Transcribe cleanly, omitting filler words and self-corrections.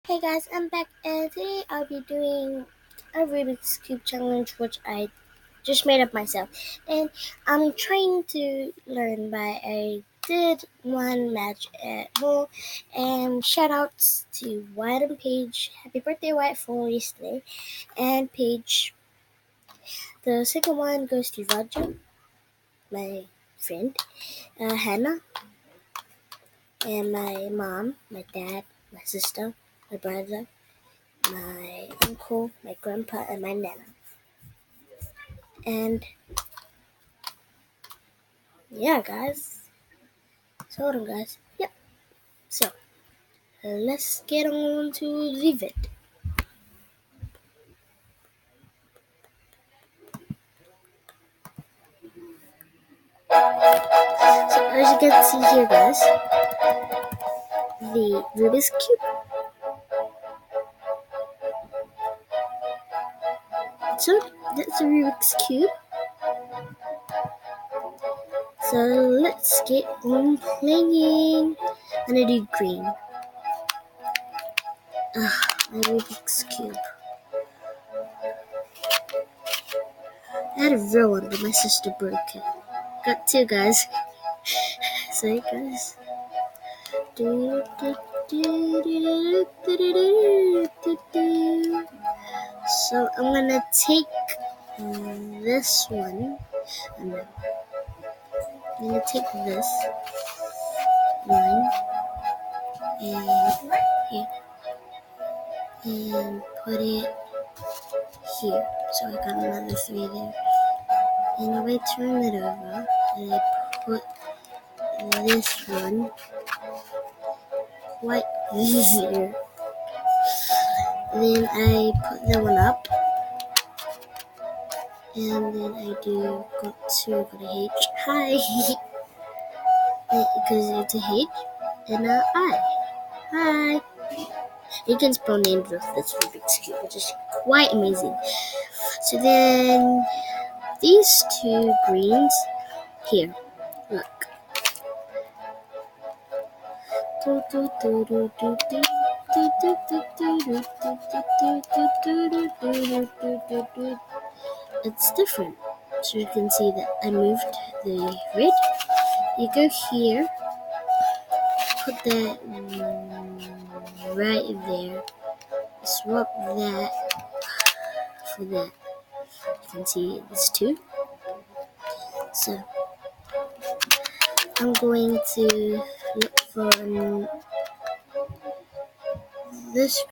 Hey guys, I'm back and today I'll be doing a Rubik's Cube challenge which I just made up myself. And I'm trying to learn, but I did one match at home. And shout outs to Wyatt and Paige. Happy birthday, Wyatt, for yesterday. And Paige. The second one goes to Roger, my friend, Hannah, and my mom, my dad, my sister, my brother, my uncle, my grandpa, and my nana. And yeah, guys. So hold on, guys. Yep. So let's get on to the vid. So as you can see here, guys, the Rubik's cube. So that's the Rubik's cube. So let's get on playing. I'm gonna do green. My Rubik's cube. I had a real one, but my sister broke it. Got two, guys. Sorry, guys. So I'm gonna take this one. I'm gonna take this one and here and put it here. So I got another three there. And if I turn it over and I put this one right here, then I put that one up, and then I got a H. Hi, because it's a H and a I. Hi. You can spell names of this Rubik's Cube, which is quite amazing. So then these two greens here, look. It's different. So you can see that I moved the red. You go here, put that right there, swap that for that. You can see it's two. So I'm going to look for this